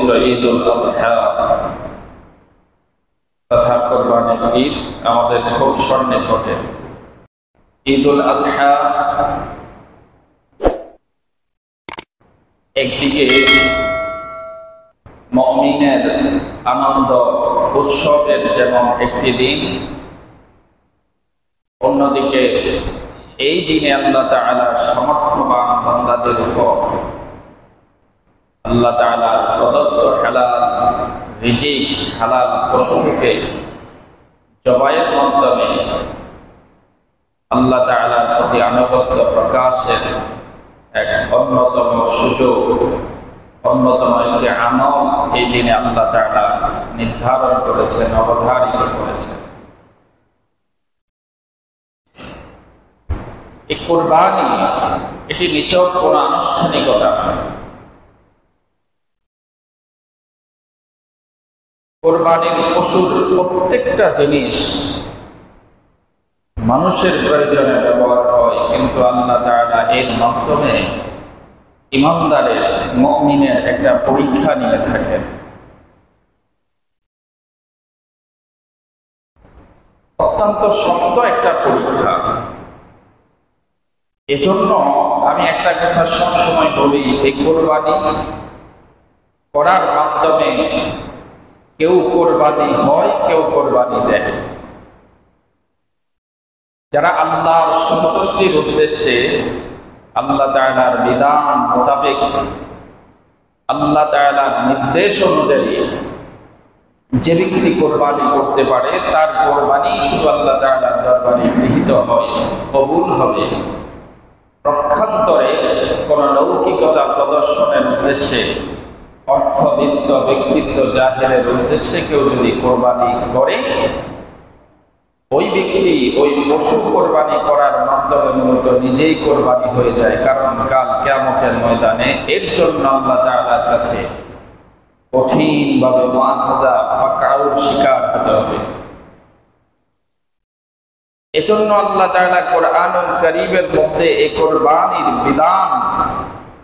পবিত্র ঈদুল আযহা তথা কোরবানির ঈদ আমাদের খুব সন্নিকটে। ঈদুল আযহা একদিকে মুমিনের আনন্দ উৎসবের যেমন একটি দিন, অন্যদিকে এই দিনে আল্লাহ তাআলা সমর্থবান বান্দাদের উপর আল্লাহ তাআলা প্রদত্ত হালাল রিজিক, হালাল পশুকে জবাইয়ের মাধ্যমে আল্লাহ তাআলার প্রতি আনুগত্য প্রকাশের এক অন্যতম সুযোগ, অন্যতম একটি আমল এই দিনে আল্লাহ তাআলা নির্ধারণ করেছেন, অবধারিত করেছেন। এই কোরবানি এটি নিছক কোন আনুষ্ঠানিকতা নয়। কোরবানির পশুর প্রত্যেকটা জিনিস মানুষের প্রয়োজনে ব্যবহার হয়, কিন্তু আল্লাহ তাআলা এর মাধ্যমে ঈমানদারের, মুমিনের একটা পরীক্ষা নিয়ে থাকেন। অত্যন্ত শক্ত একটা পরীক্ষা। এজন্য আমি একটা কথা সবসময় বলি, এই কোরবানি করার মাধ্যমে কেউ কোরবানি হয়, কেউ কোরবানি দেয়। যারা আল্লাহর সন্তুষ্টির উদ্দেশ্যে আল্লাহ তাআলার বিধান মোতাবেক, আল্লাহ তাআলার নির্দেশ অনুযায়ী যে ব্যক্তি কোরবানি করতে পারে, তার কোরবানি শুধু আল্লাহ তাআলার দরবারে গৃহীত হয়, কবুল হবে। পক্ষান্তরে কোন লৌকিকতা প্রদর্শনের উদ্দেশ্যে, অর্থবিত্ত ব্যক্তিত্ব জাহেরের উদ্দেশ্যে কেউ যদি কোরবানি করে, ওই ব্যক্তি ওই পশু কোরবানি করার মাধ্যমে মূলত নিজেই কোরবানি হয়ে যায়। কারণ কাল কিয়ামতের ময়দানে এর জন্য আল্লাহ তাআলার কাছে কঠিনভাবে মুআখাযা বা কাউর শিকার হতে হবে। এজন্য আল্লাহ তাআলা কোরআনুল কারীমের মধ্যে এই কোরবানির বিধান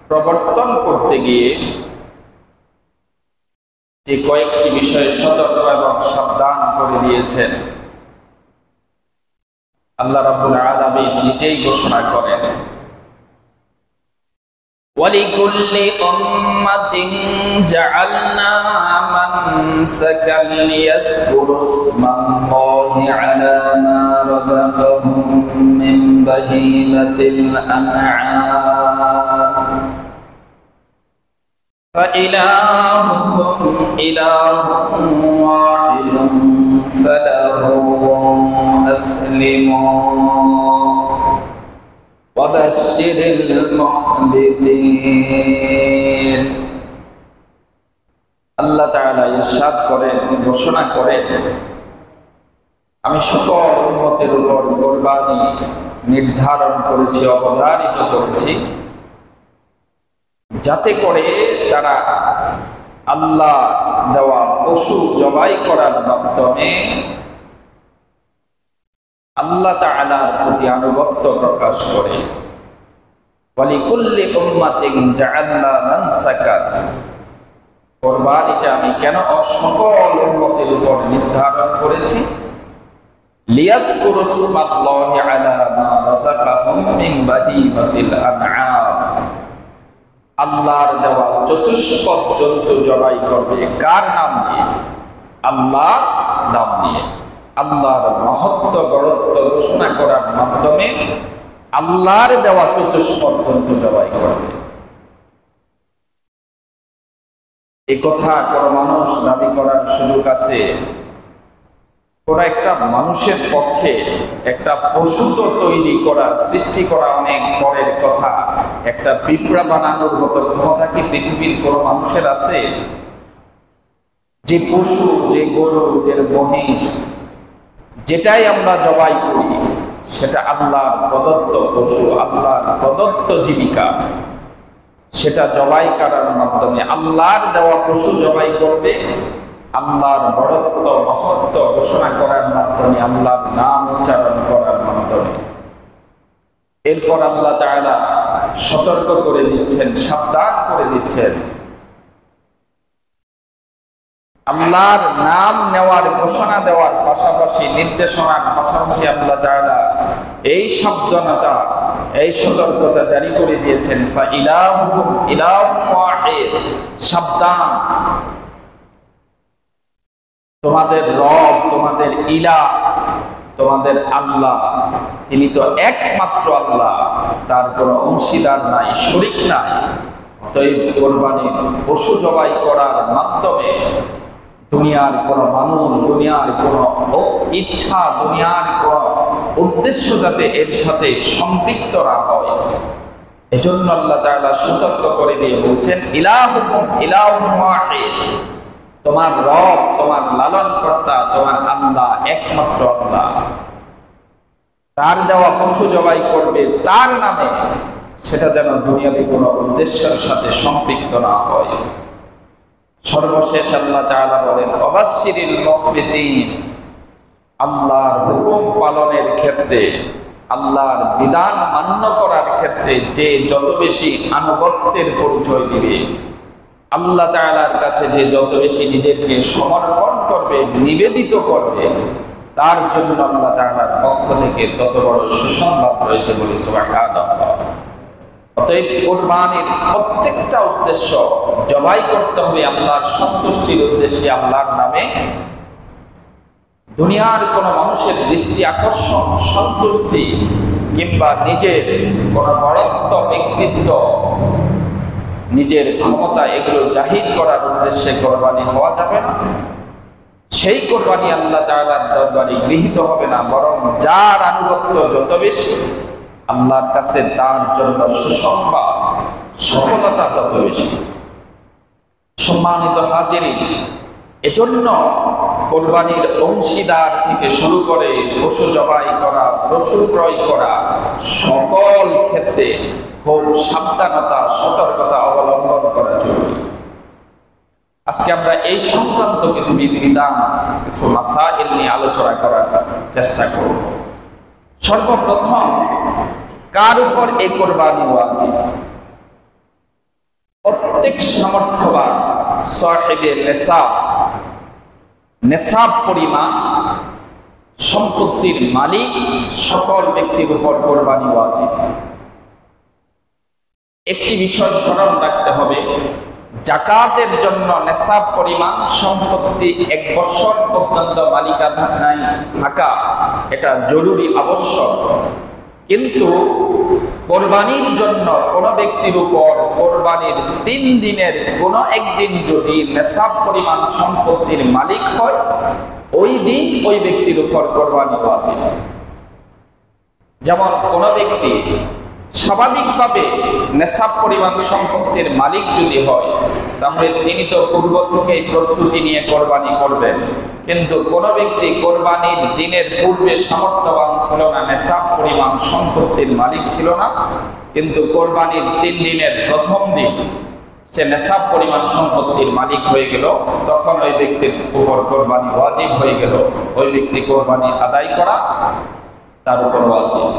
প্রবর্তন করতে গিয়ে যে কয়েকটি বিষয়ে সতর্ক এবং সাবধান করে দিয়েছেন, আল্লাহ রাব্বুল আলামিন নিজেই ঘোষণা করেন, ওয়ালিকুল্লি উম্মাতিন জাআলনা মানসাকান লিয়াযকুরু ইসমাল্লাহি আলা মা রাযাকাহুম মিন বাহীমাতিল আনআম ফাইলাহুকুম ইলাহুম ওয়াহিদুন ফালাহু আসলিমু ওয়াবাশশিরিল মুখবিতিন। আল্লাহ তাআলা ইরশাদ করেন, ঘোষণা করেন, আমি সকল উম্মতের উপর কোরবানি নির্ধারণ করেছি, অবধারিত করেছি, যাতে করে তারা আল্লাহ দেওয়া পশু জবাই করার মাধ্যমে আল্লাহ তাআলার প্রতি আনুগত্য প্রকাশ করে। ওয়ালিকুল্লি উম্মাতিন জাআলনা মানসাকান, কোরবানিটা আমি কেন সকল উম্মতের উপর নির্ধারণ করেছি? লিয়াযকুরু ইসমাল্লাহি আলা মা রাযাকাহুম মিন বাহীমাতিল আনআম, আল্লাহর দেওয়া চতুষ্পদ জন্তু জবাই করবে। কার নাম দিয়ে? আল্লাহর নাম দিয়ে। আল্লাহর মহত্ব, বড়ত্ব ঘোষণা করার মাধ্যমে আল্লাহর দেওয়া চতুষ্পদ জন্তু জবাই করবে। এই কথা কোন মানুষ দাবি করার সুযোগ আছে? কোন একটা মানুষের পক্ষে একটা পশু তো তৈরি করা, সৃষ্টি করা অনেক পরের কথা। একটা পিঁপড়া বানানোর মতো ক্ষমতা কি পৃথিবীর কোন মানুষের আছে? যে পশু, যে গরু, যে মহিষ, যেটাই আমরা জবাই করি, সেটা আল্লাহর প্রদত্ত পশু, আল্লাহর প্রদত্ত জীবিকা। সেটা জবাই করার মাধ্যমে আল্লাহর দেওয়া পশু জবাই করবে, আল্লাহর বড়ত্ব, মহত্ব ঘোষণা করার মাধ্যমে, আল্লাহর নাম উচ্চারণ করার মাধ্যমে। এরপর আল্লাহ তাআলা সতর্ক করে দিচ্ছেন, সাবধান করে দিচ্ছেন, আল্লাহর নাম নেওয়ার ঘোষণা দেওয়ার পাশাপাশি নির্দেশনার পাশাপাশি আল্লাহ তাআলা এই সাবধানতা এই সতর্কতা জারি করে দিয়েছেন, ফাইলাহুকুম ইলাহুন ওয়াহিদ, সাবধান, তোমাদের রব, তোমাদের ইলাহ, তোমাদের আল্লাহ, তিনি তো একমাত্র আল্লাহ, তার কোনো অংশীদার নাই, শরীক নাই। অতএব কোরবানি পশু জবাই করার মাধ্যমে দুনিয়ার কোন মানুষ, দুনিয়ার কোন ইচ্ছা, দুনিয়ার কোন উদ্দেশ্য যাতে এর সাথে সম্পৃক্ত না হয়, এজন্য আল্লাহ তাআলা সতর্ক করে দিয়ে বলছেন, ইলাহুকুম ইলাহুন ওয়াহিদ, তোমার রব, তোমার লালনকর্তা, তোমার আল্লাহ একমাত্র আল্লাহ। তার দেওয়া পশু জবাই করবে তার নামে, সেটা যেন দুনিয়াবি কোনো উদ্দেশ্যের সাথে সম্পৃক্ত না হয়। সর্বশেষ আল্লাহ তাআলা বলেন, ওয়াবাশশিরিল মুখবিতিন, আল্লাহর হুকুম পালনের ক্ষেত্রে, আল্লাহর বিধান মান্য করার ক্ষেত্রে যে যত বেশি আনুগত্যের পরিচয় দিবে, আল্লাহ তাআলার কাছে যে যত বেশি নিজেকে সমর্পণ করবে, নিবেদিত করবে, তার জন্য আল্লাহ তাআলার পক্ষ থেকে তত বড় সুসংবাদ রয়েছে বলে সুবহানাল্লাহ। অতএব কোরবানির প্রত্যেকটা উদ্দেশ্য জবাই করতে হবে আল্লাহর সন্তুষ্টির উদ্দেশ্যে, আল্লাহর নামে। দুনিয়ার কোন মানুষের দৃষ্টি আকর্ষণ, সন্তুষ্টি কিংবা নিজের কোন বড়ত্ব, ব্যক্তিত্ব, নিজের ক্ষমতা, এগুলো জাহির করার উদ্দেশ্যে কোরবানি হওয়া যাবে না। সেই কোরবানি আল্লাহ তাআলার দরবারে গৃহীত হবে না, বরং যার আনুগত্য যত বেশি আল্লাহর কাছে তার জন্য সুসংবাদ, সফলতা তত বেশি। সম্মানিত হাজিরিন, এজন্য কোরবানির অংশীদার থেকে শুরু করে পশু জবাই করা, পশু ক্রয় করা, সকল ক্ষেত্রে খুব সাবধানতা, সতর্কতা অবলম্বন করা জরুরি। আজকে আমরা এই সংক্রান্ত কিছু বিধান, কিছু মাসাইল নিয়ে আলোচনা করার চেষ্টা করব। সর্বপ্রথম, কার উপর এই কোরবানি ওয়াজিব? প্রত্যেক সামর্থ্যবান সাহিবে নেসাব, নেসাব পরিমাণ সম্পত্তির মালিক সকল ব্যক্তির উপর কোরবানি ওয়াজিব। একটি বিষয় স্মরণ রাখতে হবে, যাকাতের জন্য নেসাব পরিমাণ সম্পত্তি 1 বছর পর্যন্ত মালিকানায় থাকা এটা জরুরি, আবশ্যক। কিন্তু কোরবানির জন্য কোন ব্যক্তির উপর কোরবানির 3 দিনের কোন একদিন যদি নেসাব পরিমাণ সম্পত্তির মালিক হয়, ওই দিন ওই ব্যক্তির উপর কোরবানি ওয়াজিব। যেমন কোন ব্যক্তি স্বাভাবিকভাবে নেসাব পরিমাণ সম্পত্তির মালিক যদি হয়, তাহলে তিনি তো পূর্ব থেকেই প্রস্তুতি নিয়ে কোরবানি করবেন। কিন্তু কোন ব্যক্তি কোরবানির দিনের পূর্বে সামর্থ্যবান ছিল না, নেসাব পরিমাণ সম্পত্তির মালিক ছিল না, কিন্তু কোরবানির 3 দিনের প্রথম দিন সে নেসাব পরিমাণ সম্পত্তির মালিক হয়ে গেল, তখন ওই ব্যক্তির উপর কোরবানি ওয়াজিব হয়ে গেল। ওই ব্যক্তি কোরবানি আদায় করা তার উপর ওয়াজিব।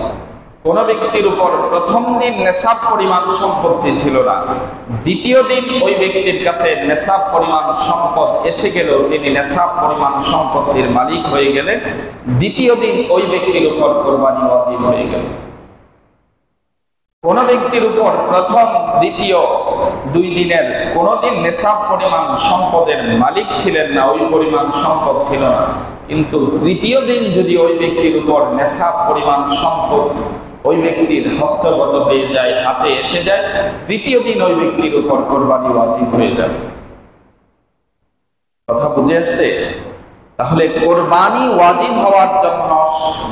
কোন ব্যক্তির উপর প্রথম দিন নেসাব পরিমাণ সম্পত্তি ছিল না, দ্বিতীয় দিন ওই ব্যক্তির কাছে নেসাব পরিমাণ সম্পদ এসে গেল, তিনি নেসাব পরিমাণ সম্পত্তির মালিক হয়ে গেলেন, দ্বিতীয় দিন ওই ব্যক্তির উপর কোরবানি ওয়াজিব হয়ে গেল। কোন ব্যক্তির উপর প্রথম, দ্বিতীয় 2 দিনের কোনদিন নেসাব পরিমাণ সম্পদের মালিক ছিলেন না, ওই পরিমাণ সম্পদ ছিল না, কিন্তু তৃতীয় দিন যদি ওই ব্যক্তির উপর নেসাব পরিমাণ সম্পদ ওই ব্যক্তির হস্তগত হয়ে যায়, হাতে এসে যায়, তৃতীয় দিন ওই ব্যক্তির উপর কোরবানি ওয়াজিব হয়ে যাবে। কথা বুঝে আসছে? তাহলে কোরবানি ওয়াজিব হওয়ার জন্য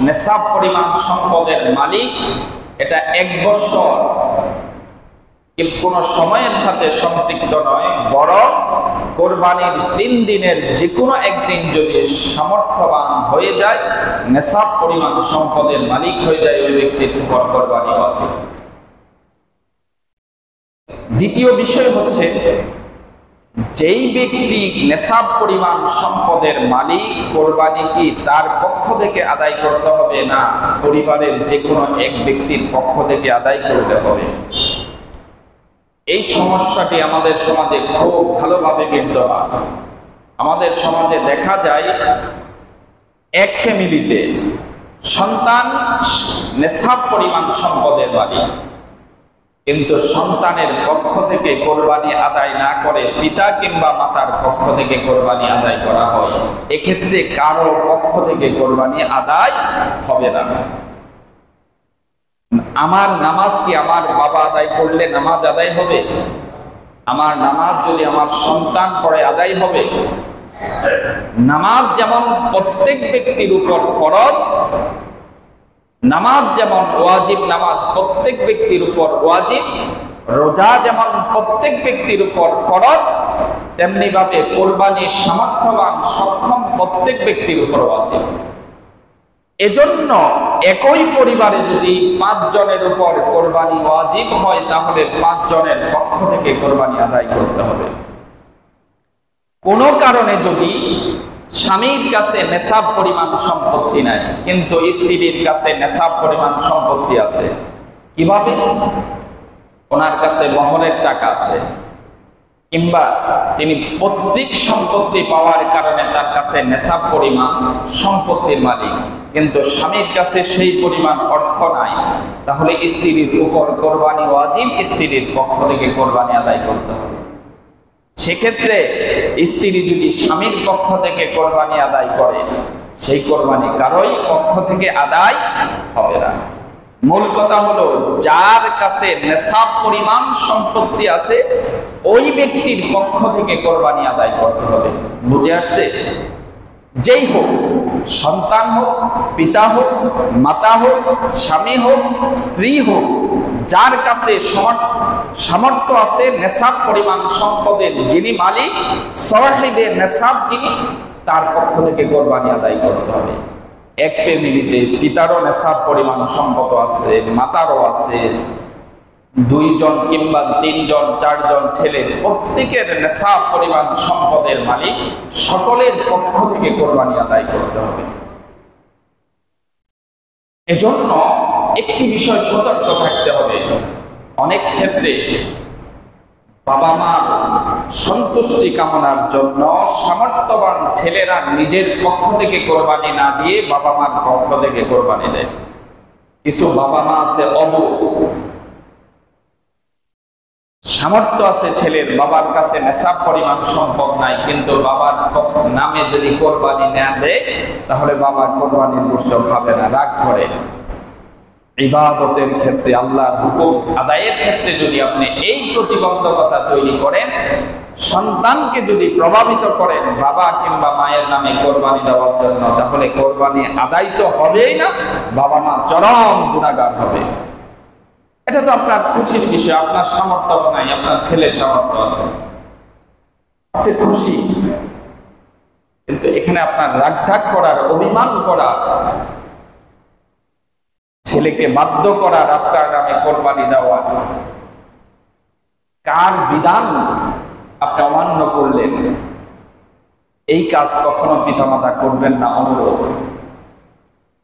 নেসাব পরিমাণ সম্পদের মালিক এটা 1 বছর কোন সময়ের সাথে সম্পৃক্ত নয়, বরং কোরবানির 3 দিনের যে কোনো একদিন যদি সামর্থ্যবান হয়ে যায়, নেসাব পরিমাণ সম্পদের মালিক হয়ে যায়, ওই ব্যক্তির উপর কোরবানি ওয়াজিব। দ্বিতীয় বিষয় হচ্ছে, যেই ব্যক্তি নেসাব পরিমাণ সম্পদের মালিক, কোরবানি কি তার পক্ষ থেকে আদায় করতে হবে না পরিবারের যে কোনো এক ব্যক্তির পক্ষ থেকে আদায় করতে হবে? এই সমস্যাটি আমাদের সমাজে খুব ভালোভাবে বিদ্যমান। আমাদের সমাজে দেখা যায় এক ফ্যামিলিতে সন্তান নেশাব পরিমাণ সম্পদের মালিক, কিন্তু সন্তানের পক্ষ থেকে কোরবানি আদায় না করে পিতা কিংবা মাতার পক্ষ থেকে কোরবানি আদায় করা হয়, এক্ষেত্রে কারো পক্ষ থেকে কোরবানি আদায় হবে না। আমার নামাজ কি আমার বাবা আদায় করলে নামাজ আদায় হবে? আমার নামাজ যদি আমার সন্তান পড়ে আদায় হবে? নামাজ যেমন প্রত্যেক ব্যক্তির উপর ফরজ, নামাজ যেমন ওয়াজিব, নামাজ প্রত্যেক ব্যক্তির উপর ওয়াজিব, রোজা যেমন প্রত্যেক ব্যক্তির উপর ফরজ, তেমনি ভাবে কোরবানির সামর্থ্যবান সক্ষম প্রত্যেক ব্যক্তির উপর ওয়াজিব। এজন্য একই পরিবারে যদি 5 জনের উপর কোরবানি ওয়াজিব হয়, তাহলে 5 জনের পক্ষ থেকে কোরবানি আদায় করতে হবে। কোনো কারণে যদি স্বামীর কাছে নেশাব পরিমাণ সম্পত্তি নাই, কিন্তু স্ত্রীর কাছে নেশাব পরিমাণ সম্পত্তি আছে, কিভাবে? ওনার কাছে মোহরের টাকা আছে, কিংবা তিনি পৈতৃক সম্পত্তি পাওয়ার কারণে তার কাছে নেশাব পরিমাণ সম্পত্তির মালিক, কিন্তু স্বামীর কাছে সেই পরিমাণ অর্থ নাই, তাহলে স্ত্রীর উপর কোরবানি ওয়াজিব, স্ত্রীর পক্ষ থেকে কোরবানি আদায় করতে হবে। সেক্ষেত্রে স্ত্রী যদি স্বামীর পক্ষ থেকে কোরবানি আদায় করে, সেই কোরবানি কারোই পক্ষ থেকে আদায় হবে না। মূল কথা হলো, যার কাছে নেশাব পরিমাণ সম্পত্তি আছে ওই ব্যক্তির পক্ষ থেকে কোরবানি আদায় করতে হবে। বুঝে আসছে? যেই হোক, সন্তান হোক, পিতা হোক, মাতা হোক, স্বামী হোক, স্ত্রী হোক, যার কাছে সামর্থ্য আছে নেশাব পরিমাণ সম্পদের যিনি মালিক, সাহিবে নেশাব যিনি, তার পক্ষ থেকে কোরবানি আদায় করতে হবে। এক ফ্যামিলিতে পিতারও নেশাব পরিমাণ সম্পদ আছে, মাতারও আছে, 2 জন কিংবা 3 জন 4 জন ছেলে, প্রত্যেকের নেশাব পরিমাণ সম্পদের মালিক, সকলের পক্ষ থেকে কোরবানি আদায় করতে হবে। এজন্য একটি বিষয় সতর্ক থাকতে হবে, অনেক ক্ষেত্রে বাবা মার সন্তুষ্টি কামনার জন্য সামর্থ্যবান ছেলেরা নিজের পক্ষ থেকে কোরবানি না দিয়ে বাবা মার পক্ষ থেকে কোরবানি দেয়। কিছু বাবা মা আছে অবুঝ, সামর্থ্য আছে ছেলের, বাবার কাছে নেশাব পরিমাণ সম্পদ নাই, কিন্তু বাবার নামে যদি কোরবানি না দেয় তাহলে বাবা কোরবানির গোশত খাবে না, রাগ করে। ইবাদতের ক্ষেত্রে, আল্লাহর হুকুম আদায়ের ক্ষেত্রে যদি আপনি এই প্রতিবন্ধকতা তৈরি করেন, সন্তানকে যদি প্রভাবিত করেন বাবা কিংবা মায়ের নামে কোরবানি দেওয়ার জন্য, তাহলে কোরবানি আদায় তো হবেই না, বাবা মা চরম গুনাহগার হবে। এটা তো আপনার খুশির বিষয়, আপনার সামর্থ্য নাই, আপনার ছেলের সামর্থ্য আছে, আপনি খুশি, কিন্তু এখানে আপনার রাগঢাক করার, অভিমান করার, ছেলেকে বাধ্য করার, আপনার নামে কোরবানি দেওয়া, কার বিধান আপনি অমান্য করলেন, এই কাজ কখনো পিতামাতা করবেন না, অনুরোধ।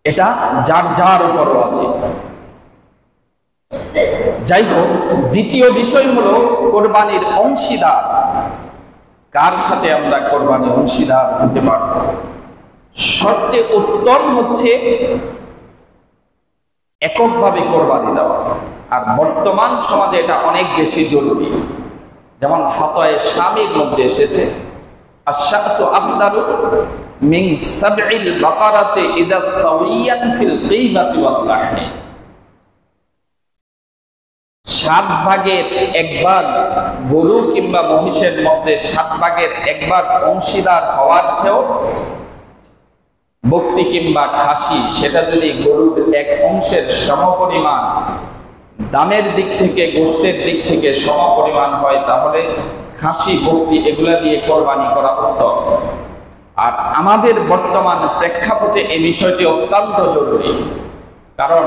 এটা যার যার উপর ওয়াজিব। যাই হোক, দ্বিতীয় বিষয় হলো কোরবানির অংশীদার। কার সাথে আমরা কোরবানির অংশীদার হতে পারব? সবচেয়ে উত্তম হচ্ছে এককভাবে কোরবানি দেওয়া, আর বর্তমান সমাজে এটা অনেক বেশি জরুরি। যেমন ফাতোয়ায়ে শামীর মধ্যে এসেছে, আশ-শাতু আফদালু মিন সাবইল বাকারাতি ইযা সাওয়িয়ান ফিল গীবাতি ওয়াল লাহমি। 7 ভাগের 1 ভাগ গরু কিংবা মহিষের মধ্যে 7 ভাগের 1 ভাগ অংশীদার হওয়ার চেয়েও বকরি কিংবা খাসি, সেটা যদি গরুর 1 অংশের সমপরিমাণ দামের দিক থেকে, গোশতের দিক থেকে সমপরিমাণ হয়, তাহলে খাসি, বকরি এগুলা দিয়ে কোরবানি করা উত্তম। আর আমাদের বর্তমান প্রেক্ষাপটে এই বিষয়টি অত্যন্ত জরুরি, কারণ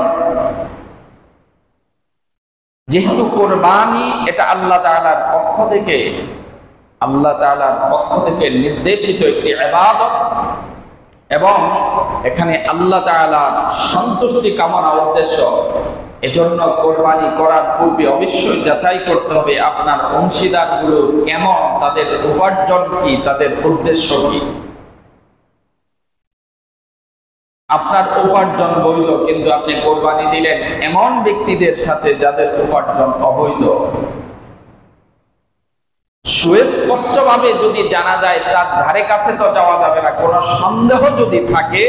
যেহেতু কোরবানি এটা আল্লাহ তাআলার পক্ষ থেকে নির্দেশিত একটি ইবাদত, এবং এখানে আল্লাহ তাআলার সন্তুষ্টি কামনা উদ্দেশ্য, এজন্য কোরবানি করার পূর্বে অবশ্যই যাচাই করতে হবে আপনার অংশীদারগুলো কেমন, তাদের উপার্জন কি, তাদের উদ্দেশ্য কি। আপনার উপার্জন বৈধ কিন্তু আপনি কোরবানি দিলেন এমন ব্যক্তিদের সাথে যাদের উপার্জন অবৈধ। সুস্পষ্টভাবে যদি জানা যায় তার ধারে কাছে তো যাওয়া যাবে না। কোনো সন্দেহ যদি থাকে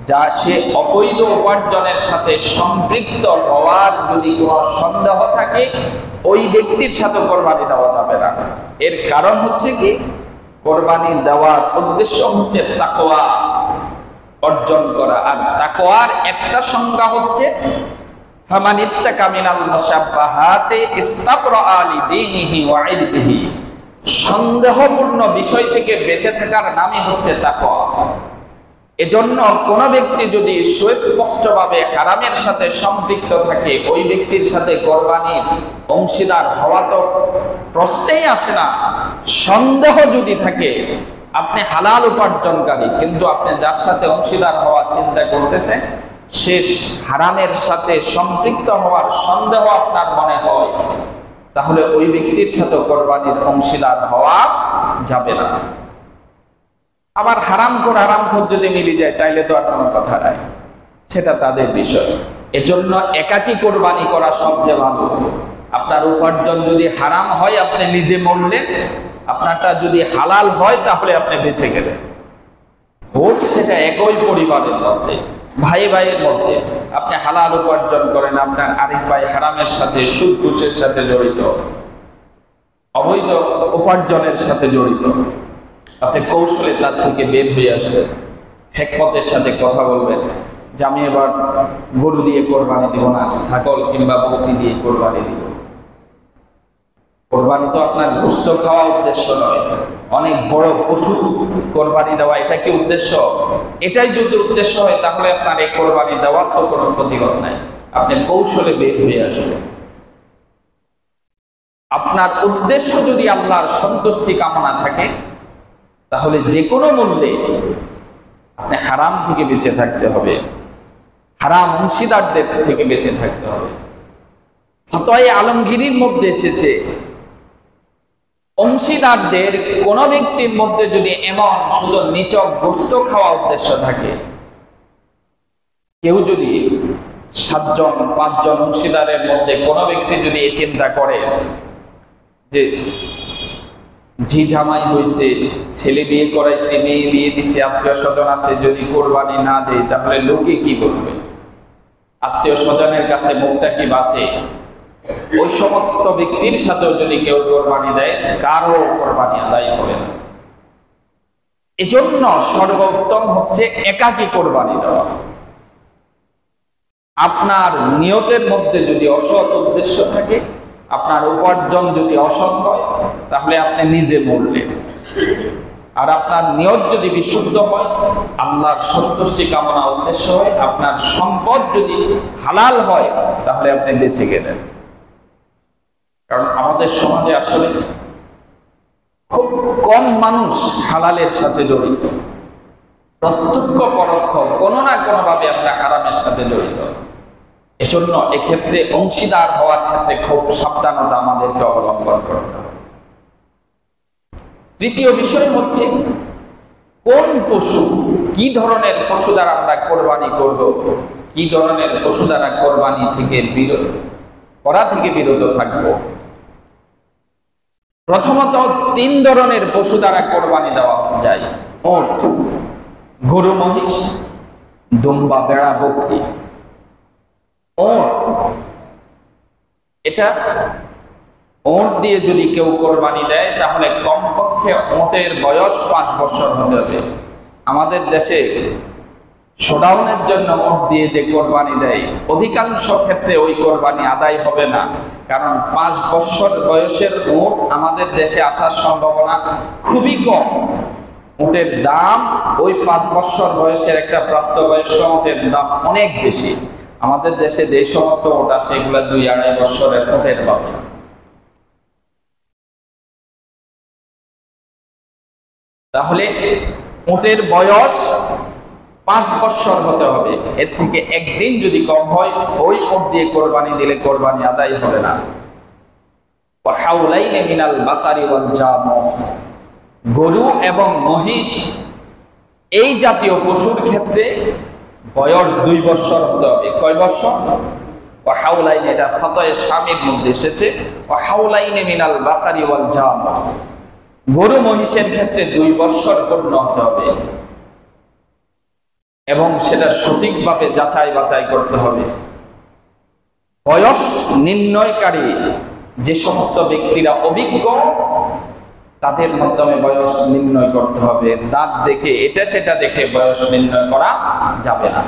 যা সে অবৈধ উপার্জনের সাথে সম্পৃক্ত হওয়ার যদি কোনো সন্দেহ থাকে, ওই ব্যক্তির সাথে কোরবানি দেওয়া যাবে না। এর কারণ হচ্ছে কি, কোরবানি দেওয়ার উদ্দেশ্য হচ্ছে তাকওয়া অর্জন করা। আর তাকওয়ার একটা সংজ্ঞা হচ্ছে ফামানিত্তাকা মিনাল মুশাব্বাহাতি ইস্তাবরাআ লিদীনিহি ওয়া ইরদিহি। সন্দেহপূর্ণ বিষয় থেকে বেঁচে থাকার নামই হচ্ছে তাকওয়া। এজন্য কোন ব্যক্তি যদি সুস্পষ্টভাবে হারামের সাথে সম্পৃক্ত থাকে, ওই ব্যক্তির সাথে কোরবানির অংশীদার হওয়া তো প্রশ্নেই আসে না। সন্দেহ যদি থাকে, আপনি হালাল উপার্জনকারী কিন্তু আপনি যার সাথে অংশীদার হওয়ার চিন্তা করতেছেন সে হারামের সাথে সম্পৃক্ত হওয়ার সন্দেহ আপনার মনে হয়, তাহলে ওই ব্যক্তির সাথে কোরবানির অংশীদার হওয়া যাবে না। আবার হারামখোর যদি মিলে যায় তাইলে তো আর কোনো কথা নাই, সেটা তাদের বিষয়। এজন্য একাকী কোরবানি করা সবচেয়ে ভালো। আপনার উপার্জন যদি হারাম হয় আপনি নিজে মরলেন, আপনারটা যদি হালাল হয় তাহলে আপনি বেঁচে গেলেন। হোক সেটা একই পরিবারের মধ্যে, ভাই ভাইয়ের মধ্যে, আপনি হালাল উপার্জন করেন, আপনার আরেক ভাই হারামের সাথে, সুদ ঘুষের সাথে জড়িত, অবৈধ উপার্জনের সাথে জড়িত, আপনি কৌশলে তার থেকে বের হয়ে আসবেন, হিকমতের সাথে কথা বলবেন যে আমি এবার গরু দিয়ে কোরবানি দিব না, ছাগল কিংবা বকরি দিয়ে কোরবানি দিব। কোরবানি তো আপনার গোশত খাওয়া উদ্দেশ্য নয়, অনেক বড় পশু কোরবানি দেওয়া, এটা কি উদ্দেশ্য? এটাই যদি উদ্দেশ্য হয় তাহলে আপনার এই কোরবানি দেওয়ার তো কোনো ফজিলত নাই। আপনি কৌশলে বের হয়ে আসবেন। আপনার উদ্দেশ্য যদি আল্লাহর সন্তুষ্টি কামনা থাকে তাহলে যে কোনো মূল্যে আপনি হারাম থেকে বেঁচে থাকতে হবে, হারাম অংশীদারদের থেকে বেঁচে থাকতে হবে। ফতোয়া আলমগীরির মধ্যে এসেছে অংশীদারদের কোন ব্যক্তির মধ্যে যদি এমন শুধু নিছক গোশত খাওয়া উদ্দেশ্য থাকে, কেউ যদি 7 জন 5 জন অংশীদারের মধ্যে কোন ব্যক্তি যদি এই চিন্তা করে যে জি জামাই হয়েছে, ছেলে বিয়ে করাইছে, মেয়ে বিয়ে দিছে, আত্মীয় স্বজন আছে, যদি কোরবানি না দেয় তাহলে লোকে কি বলবে, আত্মীয় স্বজনের কাছে মুখটা কি বাঁচে, ওই সমস্ত ব্যক্তির সাথেও যদি কেউ কোরবানি দেয় কারো কোরবানি আদায় করে না। এজন্য সর্বোত্তম হচ্ছে একাকী কোরবানি দেওয়া। আপনার নিয়তের মধ্যে যদি অসৎ উদ্দেশ্য থাকে, আপনার উপার্জন যদি অসৎ হয় তাহলে আপনি নিজে মরলেন। আর আপনার নিয়ত যদি বিশুদ্ধ হয়, আল্লাহর সন্তুষ্টি কামনা উদ্দেশ্য হয়, আপনার সম্পদ যদি হালাল হয় তাহলে আপনি বেঁচে গেলেন। কারণ আমাদের সমাজে আসলে খুব কম মানুষ হালালের সাথে জড়িত, প্রত্যক্ষ পরোক্ষ কোনো না কোনো ভাবে আমরা হারামের সাথে জড়িত। এজন্য এক্ষেত্রে অংশীদার হওয়ার ক্ষেত্রে খুব সাবধানতা আমাদেরকে অবলম্বন করতে হবে। তৃতীয় বিষয় হচ্ছে কোন পশু, কি ধরনের পশু দ্বারা আমরা কোরবানি করব, কি ধরনের পশু দ্বারা কোরবানি থেকে বিরত করা থেকে বিরত থাকব। প্রথমত 3 ধরনের পশু দ্বারা কোরবানি দেওয়া যায়: উট, গরু, মহিষ, দুম্বা, ভেড়া, বকরি। এটা উট দিয়ে যদি কেউ কোরবানি দেয় তাহলে কমপক্ষে উটের বয়স 5 বছর হতে হবে। আমাদের দেশে শোডাউনের জন্য উট দিয়ে যে কোরবানি দেয়, অধিকাংশ ক্ষেত্রে ওই কোরবানি আদায় হবে না, কারণ 5 বছর বয়সের উট আমাদের দেশে আসার সম্ভাবনা খুবই কম। উটের দাম ওই 5 বছর বয়সের একটা প্রাপ্তবয়স্ক উটের দাম অনেক বেশি। আমাদের দেশে যে সমস্ত উট আসে এগুলা 2-2.5 বছরের উটের বাচ্চা। তাহলে উটের বয়স 5 বছর হতে হবে। এর থেকে একদিন যদি কম হয়, ওই ওট দিয়ে কোরবানি দিলে কোরবানি আদায় হবে না। ওয়া হাওলাইন মিনাল বাকারি ওয়াল জামুস, গরু এবং মহিষ এই জাতীয় পশুর ক্ষেত্রে বয়স 2 বছর হতে হবে। কয় বছর? ওয়া হাওলাইন, এটা ফাতয়ে শামীর মধ্যে এসেছে, ওয়া হাওলাইন মিনাল বাকারি ওয়াল জামুস, গরু মহিষের ক্ষেত্রে 2 বছর পূর্ণ হতে হবে এবং সেটা সঠিকভাবে যাচাই বাছাই করতে হবে। বয়স নির্ণয়কারী যে সমস্ত ব্যক্তিরা অভিজ্ঞ, তাদের মাধ্যমে বয়স নির্ণয় করতে হবে। দাঁত দেখে, এটা সেটা দেখে বয়স নির্ণয় করা যাবে না।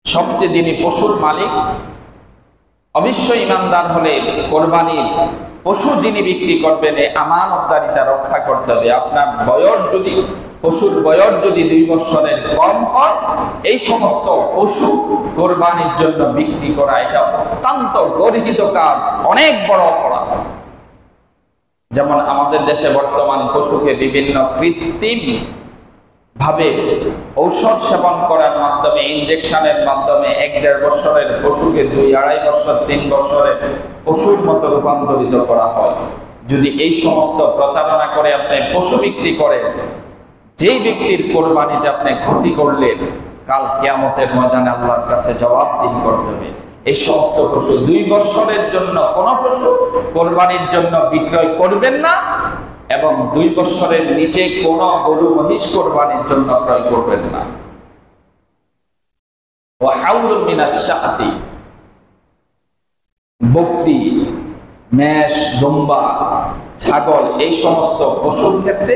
সবচেয়ে যিনি পশুর মালিক, অবশ্যই ইমানদার হলে কোরবানির পশু যিনি বিক্রি করবেন এই আমানতদারিতা রক্ষা করতে হবে। আপনার বয়স যদি, পশুর বয়স যদি 2 বছরের কম হয়, এই সমস্ত পশু কোরবানির জন্য বিক্রি করা এটা অত্যন্ত গর্হিত কাজ, অনেক বড় অপরাধ। যেমন আমাদের দেশে বর্তমান পশুকে বিভিন্ন কৃত্রিম ভাবে ঔষধ সেবন করার মাধ্যমে, ইনজেকশনের মাধ্যমে 1-1.5 বছরের পশুকে 2-2.5 বছর 3 বছরের পশুর মতো রূপান্তরিত করা হয়। যদি এই সমস্ত প্রতারণা করে আপনি পশু বিক্রি করেন, যেই ব্যক্তির কোরবানিতে আপনি ক্ষতি করলেন, কাল কিয়ামতের ময়দানে আল্লাহর কাছে জবাবদিহি করতে হবে। এই সমস্ত পশু 2 বছরের জন্য কোন পশু কোরবানির জন্য বিক্রয় করবেন না এবং 2 বছরের নিচে কোন গরু মহিষ কোরবানির জন্য ক্রয় করবেন না। ওয়া হাউলুন মিনাশ শাআতি, বকরি, মেষ, দুম্বা, ছাগল এই সমস্ত পশুর ক্ষেত্রে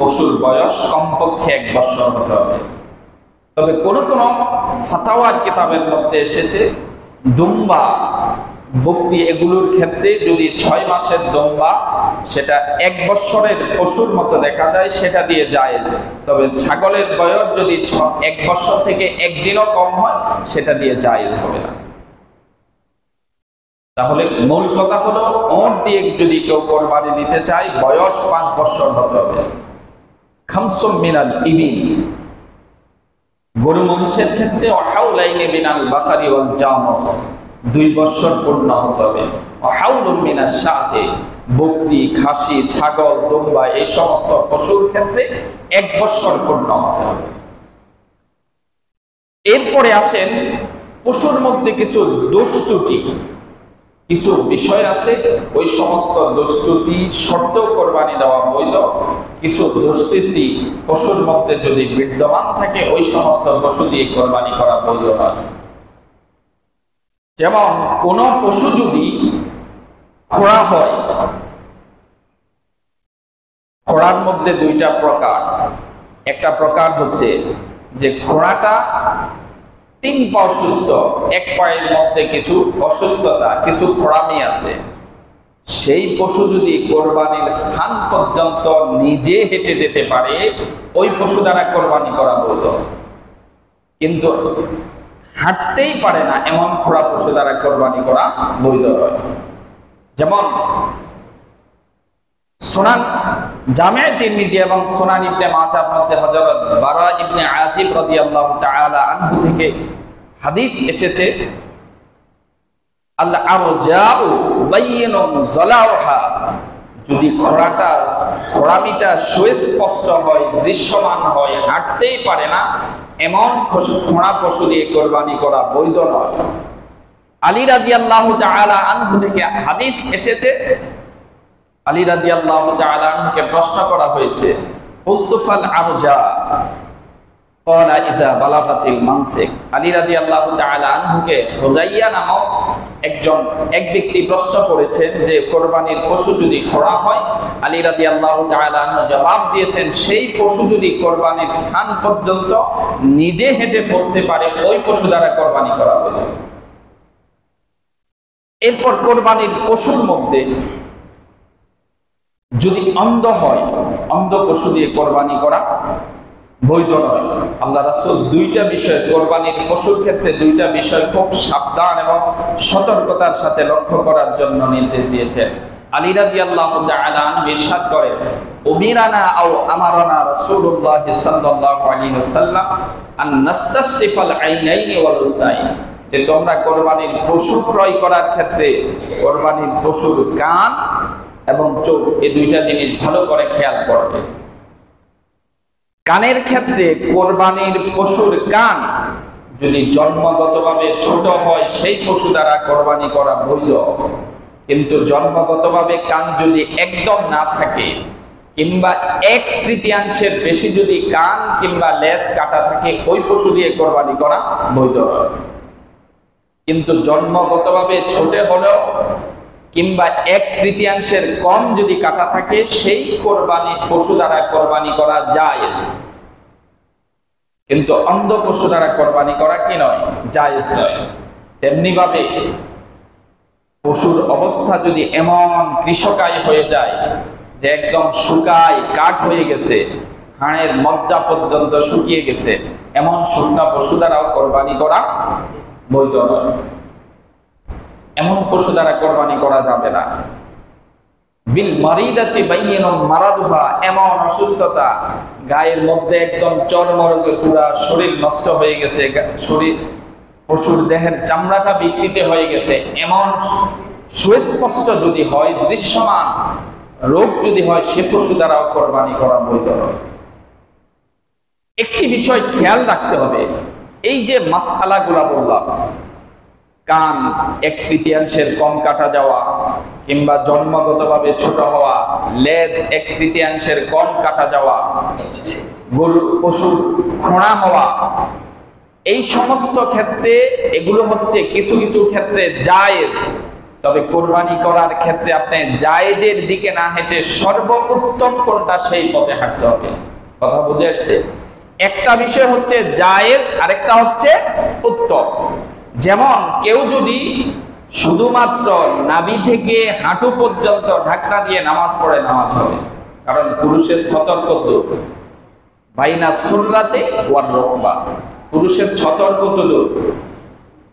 পশুর বয়স কমপক্ষে 1 বছর হতে হবে। তবে কোন কোন ফাতাওয়ার কিতাবের মধ্যে এসেছে দুম্বা, বকরি এগুলোর ক্ষেত্রে যদি 6 মাসের দুম্বা সেটা 1 বছরের পশুর মতো দেখা যায়, সেটা দিয়ে জায়েজ। তবে ছাগলের বয়স যদি 1 বছর থেকে 1 দিনও কম হয়, সেটা দিয়ে জায়েজ হবে না। তাহলে মূল কথা হলো, ওট দিয়ে যদি কেউ কোরবানি দিতে চায়, বয়স 5 বছর হতে হবে। খামসুম মিনাল ইবিল, গরু মহিষের ক্ষেত্রে হাওলাইন মিনাল বাকারি ওয়াল জামুস, 2 বছর পূর্ণ হতে হবে। হাউলুন মিনাশ শাআতি, বকরি, খাসি, ছাগল, দুম্বা এই সমস্ত পশুর ক্ষেত্রে 1 বছর পূর্ণ হতে হবে। এরপরে আসেন পশুর মধ্যে কিছু দোষ ত্রুটি, কিছু বিষয় আছে, ওই সমস্ত দোষ ত্রুটি সত্ত্বেও কোরবানি দেওয়া বৈধ। কিছু দোষ ত্রুটি পশুর মধ্যে যদি বিদ্যমান থাকে, ওই সমস্ত পশু দিয়ে কোরবানি করা বৈধ নয়। যেমন কোন পশু যদি খোঁড়া হয়, খোঁড়ার মধ্যে 2টা প্রকার। একটা প্রকার হচ্ছে যে খোঁড়াটা 3 পা অসুস্থ, 1 পায়ের মধ্যে কিছু অসুস্থতা, কিছু খোঁড়ামি আছে, সেই পশু যদি কোরবানির স্থান পর্যন্ত নিজে হেঁটে যেতে পারে, ওই পশু দ্বারা কোরবানি করা বৈধ। কিন্তু হাঁটতেই পারে না এমন খোঁড়া পশু দ্বারা কোরবানি করা বৈধ নয়। যেমন সুনান জামে তিরমিজি এবং সুনান ইবনে মাজার মধ্যে হযরত বারা ইবনে আজিব রাদিয়াল্লাহু তাআলা আনহু থেকে হাদিস এসেছে, আল্লাহ আরজাউ বাইয়িনুন যালাউহা, যদি খোঁড়ামিটা সুস্পষ্ট হয়, দৃশ্যমান হয়, হাঁটতেই পারে না, এমন খোঁড়া পশু দিয়ে কোরবানি করা বৈধ নয়। আলী রাদিয়াল্লাহু তাআলা আনহু থেকে হাদিস এসেছে, আলী রাদিয়াল্লাহু তাআলা আনহুকে প্রশ্ন করা হয়েছে, উলতুফাল আরজা ক্বালা ইযা বালাগাতিল মানসিক। আলী রাদিয়াল্লাহু তাআলা আনহুকে হুযাইয়া নামক এক ব্যক্তি প্রশ্ন করেছেন যে কোরবানির পশু যদি খোঁড়া হয়, আলী রাদিয়াল্লাহু তাআলা আনহু জবাব দিয়েছেন, সেই পশু যদি কোরবানির স্থান পর্যন্ত নিজে হেঁটে পৌঁছতে পারে, ওই পশু দ্বারা কোরবানি করা হবে। এরপর কোরবানির পশুর মধ্যে যদি অন্ধ হয়, অন্ধ পশু দিয়ে কোরবানি করা বৈধ নয়। আল্লাহ রাসূল 2টা বিষয়, কোরবানির পশুর ক্ষেত্রে 2টা বিষয় খুব সাবধান এবং সতর্কতার সাথে লক্ষ্য করার জন্য নির্দেশ দিয়েছেন। আলী রাদিয়াল্লাহু তাআলা আনহু ইরশাদ করেন, উমিরানা আও আমারানা রাসূলুল্লাহ সাল্লাল্লাহু আলাইহি ওয়াসাল্লাম আন নাস্তাশরিফাল আইনাইনি ওয়াল উযনাইন, যে তোমরা কোরবানির পশু ক্রয় করার ক্ষেত্রে কোরবানির পশুর কান এবং চোখ এই দুইটা জিনিস ভালো করে খেয়াল করবে। কানের ক্ষেত্রে কোরবানির পশুর কান যদি জন্মগতভাবে ছোট হয় সেই পশু দ্বারা কোরবানি করা বৈধ, কিন্তু জন্মগতভাবে কান যদি একদম না থাকে কিংবা 1/3 বেশি যদি কান কিংবা লেজ কাটা থাকে ওই পশু দিয়ে কোরবানি করা বৈধ নয়। কিন্তু জন্মগতভাবে ছোট হলেও কিংবা 1/3 কম যদি কাটা থাকে সেই কোরবানি পশু দ্বারা কোরবানি করা জায়েজ, কিন্তু অন্ধ পশু দ্বারা কোরবানি করা কি নয়, জায়েজ নয়। তেমনি ভাবে পশুর অবস্থা যদি এমন কৃষকায় হয়ে যায় যে একদম শুকায় কাঠ হয়ে গেছে, হাড়ের মজ্জা পর্যন্ত শুকিয়ে গেছে, এমন শুকনা পশু দ্বারাও কোরবানি করা বৈধ নয়। এমন পশু দ্বারা কোরবানি করা যাবে না। বিল মারিদাতি বাইয়িনুম মারাদুহা, এমন অসুস্থতা গায়ের মধ্যে একদম চর্মরোগে পুরা শরীর নষ্ট হয়ে গেছে, শরীর পশুর দেহের চামড়াটা বিকৃত হয়ে গেছে, এমন সুস্পষ্ট যদি হয়, দৃশ্যমান রোগ যদি হয়, সে পশু দ্বারাও কোরবানি করা বৈধ নয়। একটি বিষয় খেয়াল রাখতে হবে, এই যে মাসআলাগুলো বললাম, কান 1/3 কম কাটা যাওয়া কিংবা জন্মগতভাবে ছোট হওয়া, লেজ 1/3 কম কাটা যাওয়া, গরুর পশুর খোঁড়া হওয়া, এই সমস্ত ক্ষেত্রে এগুলো হচ্ছে কিছু কিছু ক্ষেত্রে জায়েজ। তবে কোরবানি করার ক্ষেত্রে আপনি জায়েজের দিকে না হেঁটে সর্বোত্তম কোনটা সেই পথে হাঁটতে হবে। কথা বুঝে আসছে? একটা বিষয় হচ্ছে জায়েজ, আরেকটা হচ্ছে উত্তম। যেমন কেউ যদি শুধুমাত্র নাভি থেকে হাঁটু পর্যন্ত ঢাকনা দিয়ে নামাজ পড়ে, নামাজ হবে, কারণ পুরুষের সতর্ক বাইনা সুররাতে ওয়ার রকবা, পুরুষের সতর্ক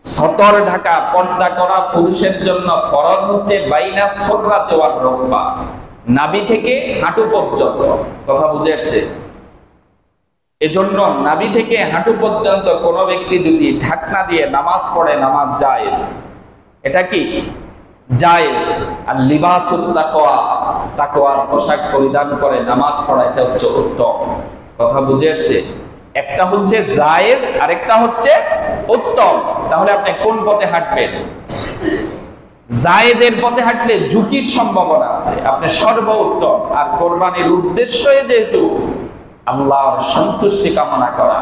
সতর ঢাকা পর্দা করা পুরুষের জন্য ফরজ হচ্ছে বাইনা সুররাতে ওয়ার রকবা, নাভি থেকে হাঁটু পর্যন্ত। কথা বুঝে আসছে? এজন্য নাভি থেকে হাঁটু পর্যন্ত কোন ব্যক্তি যদি ঢাকনা দিয়ে নামাজ পড়ে, নামাজ জায়েজ। এটা কি জায়েজ। আর লিবাসুত তাকওয়া, তাকওয়ার পোশাক পরিধান করে নামাজ পড়া, এটা হচ্ছে উত্তম। কথা বুঝে আসছে? একটা হচ্ছে জায়েজ, আরেকটা হচ্ছে উত্তম। তাহলে আপনি কোন পথে হাঁটবেন? জায়েজের পথে হাঁটলে ঝুঁকির সম্ভাবনা আছে, আপনি সর্বোত্তম। আর কোরবানির উদ্দেশ্য যেহেতু আল্লাহর সন্তুষ্টি কামনা করা,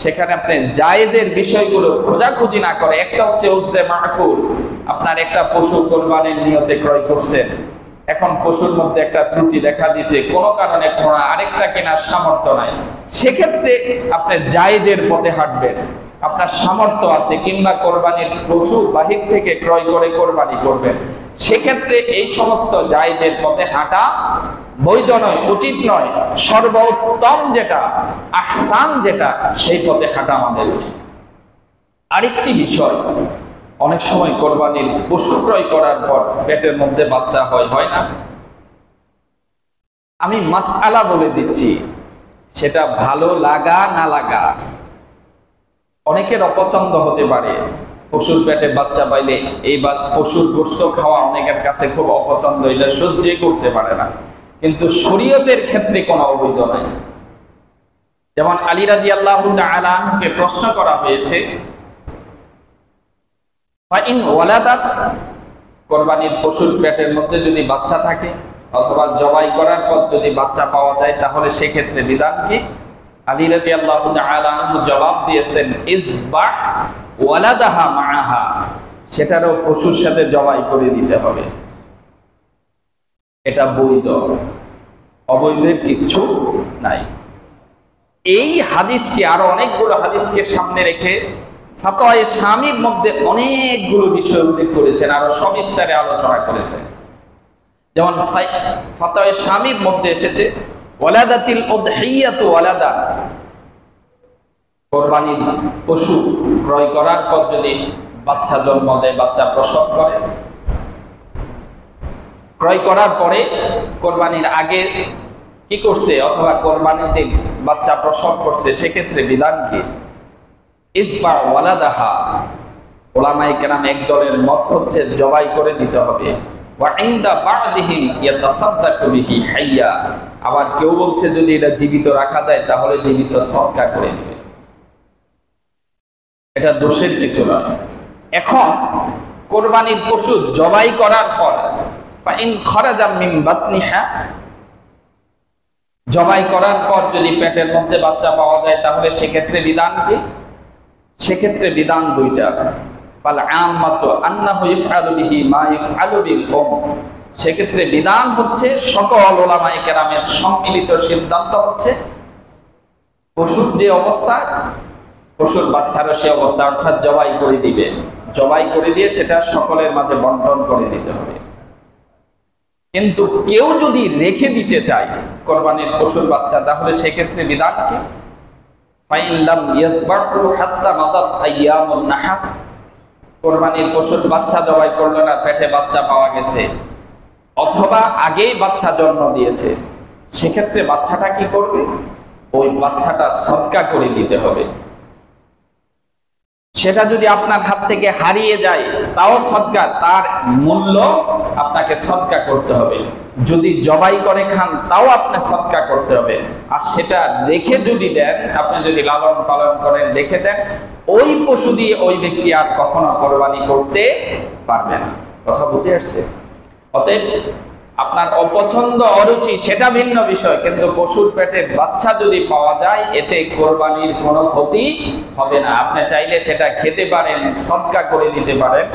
সেখানে আপনি জায়েজের বিষয়গুলো খোঁজাখুঁজি না করে, একটা হচ্ছে উসরে মাকুল, আপনার একটা পশু কোরবানির নিয়তে ক্রয় করছেন, এখন পশুর মধ্যে একটা ত্রুটি দেখা দিয়েছে, কোনো কারণে খোঁড়া, আরেকটা কেনার সামর্থ্য নাই, সেক্ষেত্রে আপনি জায়েজের পথে হাঁটবেন। আপনার সামর্থ্য আছে কিংবা কোরবানির পশু বাহির থেকে ক্রয় করে কোরবানি করবেন, সেক্ষেত্রে এই সমস্ত জায়েজের পথে হাঁটা বৈধ নয়, উচিত নয়। সর্বোত্তম যেটা, আহসান যেটা, সেই পথে হাঁটা আমাদের উচিত। আরেকটি বিষয়, অনেক সময় কোরবানির পশু ক্রয় করার পর পেটের মধ্যে বাচ্চা হয় না? আমি মাসআলা বলে দিচ্ছি, সেটা ভালো লাগা না লাগা অনেকের অপছন্দ হতে পারে। পশুর পেটে বাচ্চা পাইলে এই পশুর গোশত খাওয়া অনেকের কাছে খুব অপছন্দ, এটা সহ্যই করতে পারে না। কিন্তু শরীয়তের ক্ষেত্রে কোনো অবৈধ নাই। যেমন আলী রাদিয়াল্লাহু তাআলা আনহুকে প্রশ্ন করা হয়েছে, ফাইন ওয়ালাদাত, কোরবানির পশুর পেটের মধ্যে যদি বাচ্চা থাকে অথবা জবাই করার পর যদি বাচ্চা পাওয়া যায়, তাহলে সেক্ষেত্রে বিধান কি? আলী রাদিয়াল্লাহু তাআলা আনহু জবাব দিয়েছেন, ইজবাহ ওয়ালাদাহা মাআহা, সেটারও পশুর সাথে জবাই করে দিতে হবে। এটা বৈধ, অবৈধের কিচ্ছু নাই। এই হাদিসকে, আরো অনেকগুলো হাদিসকে সামনে রেখে ফাতওয়ায়ে শামীর মধ্যে অনেকগুলো বিষয় উল্লেখ করেছেন, আরো সবিস্তারে আলোচনা করেছেন। যেমন ফাতওয়ায়ে শামীর মধ্যে এসেছে, ওয়ালাদাতিল উদহিয়াতু ওয়ালাদান, কোরবানির পশু ক্রয় করার পর যদি বাচ্চা জন্ম দেয়, বাচ্চা প্রসব করে, ক্রয় করার পরে কোরবানির আগে কি করছে অথবা কোরবানিতে বাচ্চা প্রসব করছে, সেক্ষেত্রে বিধান কি? ইসবা ওয়ালাদাহা, উলামায়ে কেরাম একদলের মত হচ্ছে জবাই করে দিতে হবে। ওয়া ইনদা বা'দিহিম ইয়াতাসাদ্দাকু বিহি হাইয়া, আবার কেউ বলছে যদি এটা জীবিত রাখা যায় তাহলে জীবিত সদকা করে দিবে, এটা দোষের কিছু নয়। এখন কোরবানির পশু জবাই করার পর ফাইন খরাজা মিন বাতনিহা, জবাই করার পর যদি পেটের মধ্যে বাচ্চা পাওয়া যায় তাহলে সেক্ষেত্রে বিধান কি? সেক্ষেত্রে বিধান দুইটা। ফাল আম্মাতু আন্নাহু ইফআলু বিহি মা ইফআলু বিল উম, সেক্ষেত্রে বিধান হচ্ছে সকল উলামায়ে কেরামের সম্মিলিত সিদ্ধান্ত হচ্ছে পশুর যে অবস্থা, পশুর বাচ্চারও সে অবস্থা, অর্থাৎ জবাই করে দিবে, জবাই করে দিয়ে সেটা সকলের মাঝে বন্টন করে দিতে হবে। কিন্তু কেউ যদি রেখে দিতে চায় কোরবানির পশুর বাচ্চা তাহলে সেক্ষেত্রে বিধান কি? ফাইন লাম ইয়াসবাহু হাত্তা মাদাত আইয়ামুন নাহার, কোরবানির পশুর বাচ্চা জবাই করলো না, পেটে বাচ্চা পাওয়া গেছে অথবা আগেই বাচ্চা জন্ম দিয়েছে, সেক্ষেত্রে বাচ্চাটা কি করবে? ওই বাচ্চাটা সদকা করে দিতে হবে। সেটা যদি আপনার হাত থেকে হারিয়ে যায় তাও সদকা, তার মূল্য আপনাকে সদকা করতে হবে। যদি জবাই করে খান তাও আপনি সদকা করতে হবে। আর সেটা রেখে যদি দেন, আপনি যদি লালন পালন করেন রেখে দেন, ওই পশু দিয়ে ওই ব্যক্তি আর কখনো কোরবানি করতে পারবে না। কথা বুঝে আসছে? অতএব আপনার অপছন্দ অরুচি সেটা ভিন্ন বিষয়, কিন্তু পশুর পেটে বাচ্চা যদি পাওয়া যায় এতে কোরবানির কোনো ক্ষতি হবে না। আপনি চাইলে সেটা খেতে পারেন, সদকা করে দিতে পারেন,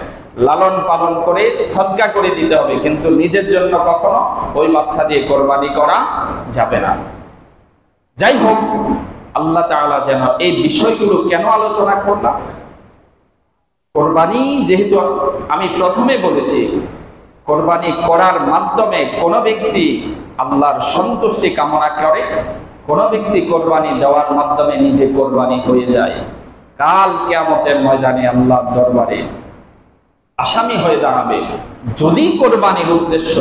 লালন পালন করে সদকা করে দিতে হবে, কিন্তু নিজের জন্য কখনো ওই বাচ্চা দিয়ে কোরবানি করা যাবে না। যাই হোক, আল্লাহ তাআলা যেন এই বিষয়গুলো কেন আলোচনা করলাম, কোরবানি যেহেতু আমি প্রথমে বলেছি কোরবানি করার মাধ্যমে কোন ব্যক্তি আল্লাহর সন্তুষ্টি কামনা করে, কোন ব্যক্তি কোরবানি দেওয়ার মাধ্যমে নিজে কোরবানি হয়ে যায়, কাল কিয়ামতের ময়দানে আল্লাহর দরবারে আসামি হয়ে দাঁড়াবে। যদি কোরবানির উদ্দেশ্য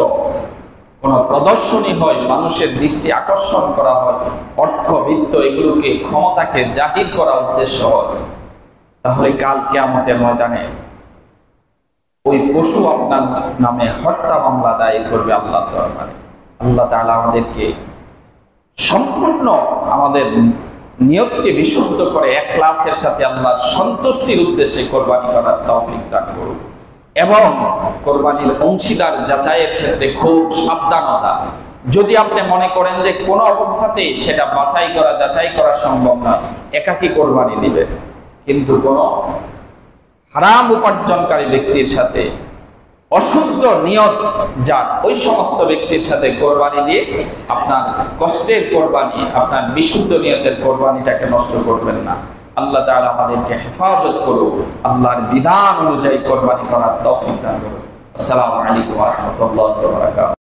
কোন প্রদর্শনী হয়, মানুষের দৃষ্টি আকর্ষণ করা হয়, অর্থ বিত্ত এগুলোকে ক্ষমতাকে জাহির করা উদ্দেশ্য হয়, তাহলে কাল কিয়ামতের ময়দানে ওই পশু আপনার নামে হত্যা মামলা দায়ের করবে আল্লাহর দরবারে। আল্লাহ তাআলা আমাদেরকে সম্পূর্ণ আমাদের নিয়তকে বিশুদ্ধ করে ইখলাসের সাথে আল্লাহর সন্তুষ্টির উদ্দেশ্যে কোরবানি করার তৌফিক দান করুন। এবং কোরবানির অংশীদার যাচাইয়ের ক্ষেত্রে খুব সাবধানতা। যদি আপনি মনে করেন যে কোনো অবস্থাতেই সেটা বাছাই করা যাচাই করা সম্ভব নয়, একাকী কোরবানি দিবে, কিন্তু কোনো হারাম উপার্জনকারী ব্যক্তির সাথে, অশুদ্ধ নিয়ত যার, ওই সমস্ত ব্যক্তির সাথে কোরবানি দিয়ে আপনার কষ্টের কোরবানি, আপনার বিশুদ্ধ নিয়তের কোরবানিটাকে নষ্ট করবেন না। আল্লাহ তাআলা আমাদেরকে হেফাজত করুন, আল্লাহর বিধান অনুযায়ী কোরবানি করার তৌফিক দান করুন। আসসালামু আলাইকুম ওয়া রাহমাতুল্লাহি ওয়া বারাকাতুহু।